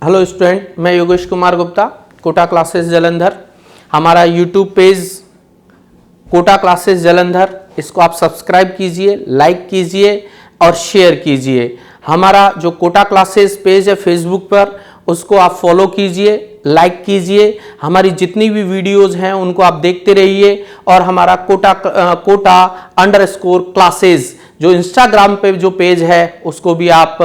Hello student, मैं Yogesh Kumar Gupta, Kota classes Jalandhar. हमारा YouTube page Kota classes Jalandhar, इसको आप सब्सक्राइब कीजिए, लाइक कीजिए और शेयर कीजिए। हमारा जो कोटा क्लासेस पेज है फेसबुक पर, उसको आप फॉलो कीजिए, लाइक कीजिए। हमारी जितनी भी वीडियोस हैं उनको आप देखते रहिए और हमारा कोटा अंडरस्कोर क्लासेस जो इंस्टाग्राम पे जो पेज है उसको भी आप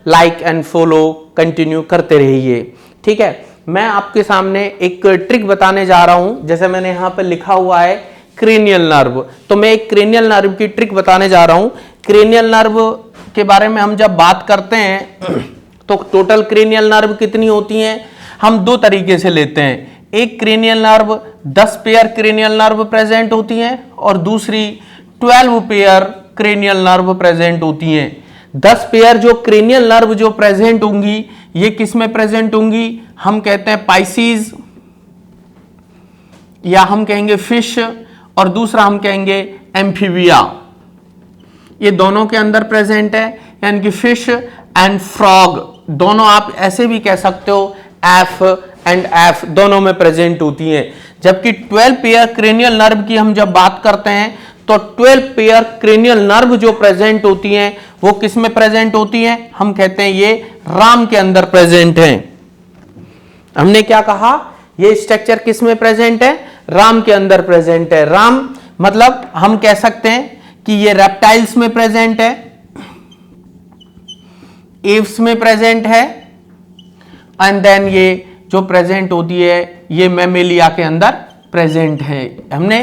लाइक एंड फॉलो कंटिन्यू करते रहिए। ठीक है, मैं आपके सामने एक ट्रिक बताने जा रहा हूं। जैसे मैंने यहां पर लिखा हुआ है क्रेनियल नर्व, तो मैं एक क्रेनियल नर्व की ट्रिक बताने जा रहा हूं। क्रेनियल नर्व के बारे में हम जब बात करते हैं तो टोटल क्रेनियल नर्व कितनी होती हैं, हम दो तरीके से लेते हैं। एक cranial nerve 10 pair cranial nerve present होती हैं और दूसरी 12 पेयर क्रेनियल नर्व प्रेजेंट होती हैं। 10 पेयर जो क्रेनियल नर्व जो प्रेजेंट होंगी, ये किस में प्रेजेंट होंगी, हम कहते हैं पाइसीज, या हम कहेंगे फिश, और दूसरा हम कहेंगे एम्फीबिया। ये दोनों के अंदर प्रेजेंट है, यानी कि फिश एंड फ्रॉग दोनों आप ऐसे भी कह सकते हो, एफ एंड एफ दोनों में प्रेजेंट होती हैं। जबकि 12 पेयर क्रेनियल नर्व की हम जब बात करते हैं तो 12 पेयर क्रेनियल नर्व जो प्रेजेंट होती हैं वो किस में प्रेजेंट होती हैं, हम कहते हैं ये राम के अंदर प्रेजेंट हैं। हमने क्या कहा, ये स्ट्रक्चर किस में प्रेजेंट है, राम के अंदर प्रेजेंट है। राम मतलब हम कह सकते हैं कि ये रेप्टाइल्स में प्रेजेंट है, एव्स में प्रेजेंट है, एंड देन ये जो प्रेजेंट होती है ये मैमेलिया के अंदर प्रेजेंट है। हमने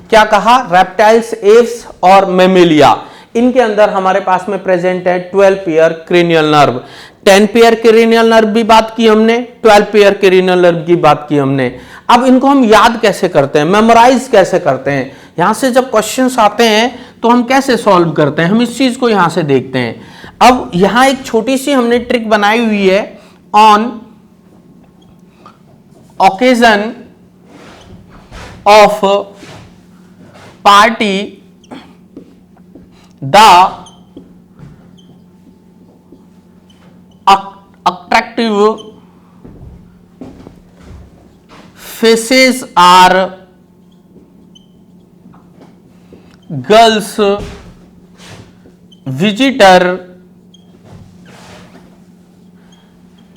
क्या कहा, रेप्टाइल्स, एव्स और मैमेलिया, इनके अंदर हमारे पास में प्रेजेंट है 12 pair cranial nerve. 10 pair cranial nerve भी बात की हमने, 12 पेयर क्रेनियल नर्व की बात की हमने। अब इनको हम याद कैसे करते हैं, मेमोराइज कैसे करते हैं, यहां से जब क्वेश्चंस आते हैं तो हम कैसे सॉल्व करते हैं, हम इस चीज को यहां से देखते हैं। अब यहां एक छोटी सी हमने ट्रिक बनाई हुई है, on occasion of party the attractive faces are girls visitor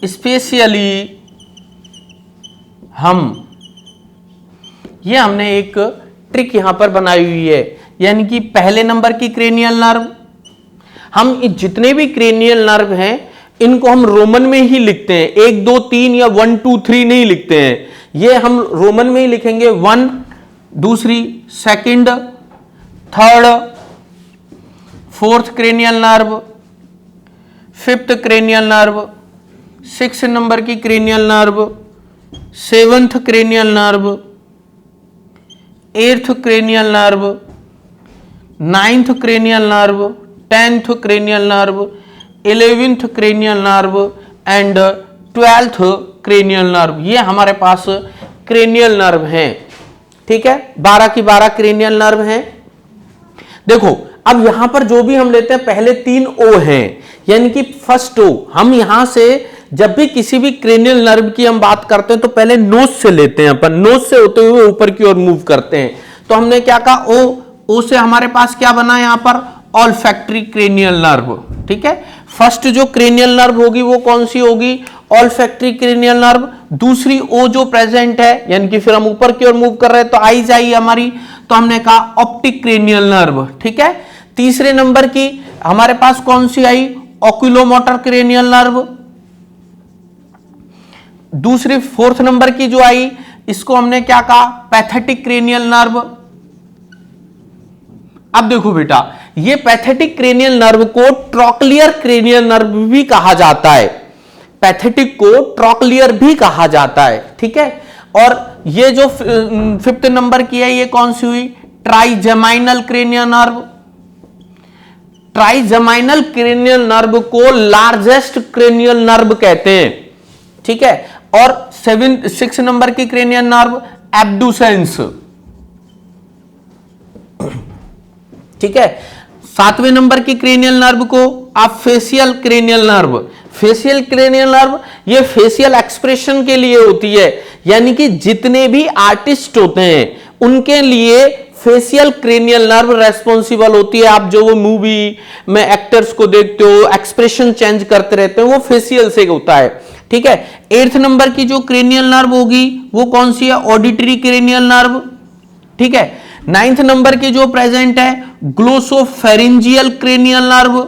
especially हम, ये हमने एक ट्रिक यहां पर बनाई हुई है। यानी कि पहले नंबर की क्रेनियल नर्व, हम जितने भी क्रेनियल नर्व हैं इनको हम रोमन में ही लिखते हैं, 1 2 3 या 1 2 3 नहीं लिखते हैं, ये हम रोमन में ही लिखेंगे। 1 दूसरी, second, third, fourth cranial nerve, fifth cranial nerve, 6 number की cranial nerve, 7th cranial nerve, 8th cranial nerve, 9th cranial nerve, 10th cranial nerve, 11th cranial nerve and 12th cranial nerve. ये हमारे पास cranial nerve हैं। ठीक है, 12 की 12 cranial nerve हैं। देखो अब यहां पर जो भी हम लेते हैं पहले 3 ओ हैं, यानी कि फर्स्ट ओ, हम यहां से जब भी किसी भी क्रेनियल नर्व की हम बात करते हैं तो पहले नोज से लेते हैं, अपन नोज से होते हुए ऊपर की ओर मूव करते हैं। तो हमने क्या कहा, ओ से हमारे पास क्या बना यहां पर, ऑल्फैक्टरी क्रेनियल नर्व। ठीक है, फर्स्ट जो क्रेनियल नर्व होगी वो कौन सी होगी, ऑल्फैक्टरी क्रेनियल नर्व। दूसरी ओ जो प्रेजेंट है, यानी कि फिर हम ऊपर की ओर मूव कर रहे हैं तो आईज आई हमारी, तो हमने कहा ऑप्टिक क्रेनियल नर्व। ठीक है, तीसरे नंबर की हमारे पास कौन सी आई, ऑक्यूलोमोटर क्रेनियल नर्व। दूसरी 4th नंबर की जो आई, इसको हमने क्या कहा, पैथेटिक क्रेनियल नर्व। अब देखो बेटा, ये पैथेटिक क्रेनियल नर्व को ट्रॉक्लियर क्रेनियल नर्व भी कहा जाता है, पैथेटिक को ट्रॉक्लियर भी कहा जाता है। ठीक है, और ये जो 5th नंबर की है ये कौन सी हुई, trigeminal cranial nerve. Trigeminal cranial nerve को लार्जेस्ट क्रेनियल नर्व कहते हैं। ठीक है, और 6 नंबर की क्रेनियल नर्व एब्डुसेंस। ठीक है, 7वें नंबर की क्रेनियल नर्व को आप facial cranial nerve, facial cranial nerve ये फेशियल एक्सप्रेशन के लिए होती है, यानी कि जितने भी आर्टिस्ट होते हैं उनके लिए फेशियल क्रेनियल नर्व रेस्पॉन्सिबल होती है। आप जो वो मूवी में एक्टर्स को देखते हो एक्सप्रेशन चेंज करते रहते हैं, वो फेशियल से होता है, ठीक है। 8th नंबर की जो क्रेनियल नर्व होगी वो कौन सी है? ऑडिटरी क्रेनियल नर्व, ठीक है। 9th नंबर की जो प्रेजेंट है ग्लोसोफेरिंजियल क्रेनियल नर्व,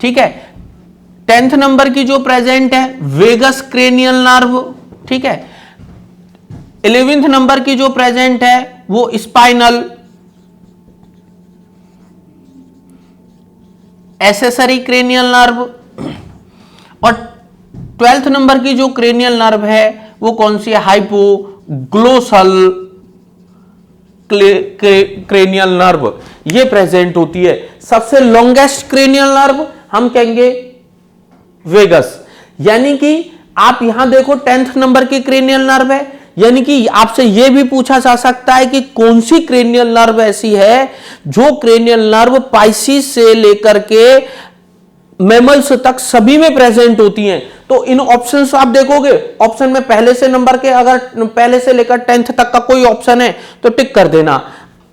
ठीक है। 10th नंबर की जो प्रेजेंट है वेगस क्रेनियल नर्व, ठीक है। 11th नंबर की जो प्रेजेंट है वो स्पाइनल एसेसरी क्रेनियल नर्व, और 12th नंबर की जो क्रेनियल नर्व है वो कौन सी है? हाइपोग्लोसल क्रेनियल नर्व, ये प्रेजेंट होती है। सबसे लॉन्गेस्ट क्रेनियल नर्व हम कहेंगे वेगस, यानी कि आप यहां देखो 10th नंबर की क्रेनियल नर्व है, यानी कि आपसे यह भी पूछा जा सकता है कि कौन सी क्रेनियल नर्व ऐसी है जो क्रेनियल नर्व पाइसिस से लेकर के मैमल्स तक सभी में प्रेजेंट होती हैं। तो इन ऑप्शंस आप देखोगे, ऑप्शन में पहले से नंबर के अगर पहले से लेकर 10th तक का कोई ऑप्शन है तो टिक कर देना।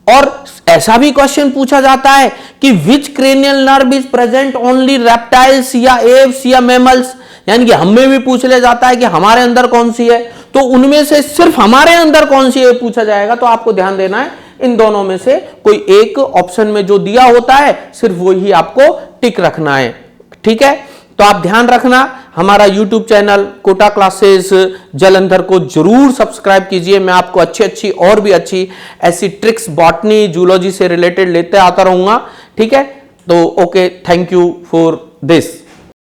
और ऐसा भी क्वेश्चन पूछा जाता है कि which cranial nerve is present only reptiles या एव्स या मैमल्स, यानी कि हमें भी पूछ लिया जाता है कि हमारे अंदर कौन सी है, तो उनमें से सिर्फ हमारे अंदर कौन सी है पूछा जाएगा। तो आपको ध्यान देना है इन दोनों में से कोई एक ऑप्शन में जो दिया होता है सिर्फ वही आपको टिक रखना है, ठीक है। तो आप ध्यान रखना, हमारा YouTube channel Kota classes Jalandhar को जरूर सब्सक्राइब कीजिए। मैं आपको अच्छी और भी अच्छी ऐसी ट्रिक्स बॉटनी जूलॉजी से रिलेटेड लेते आता रहूंगा, ठीक है। तो okay, thank you for this.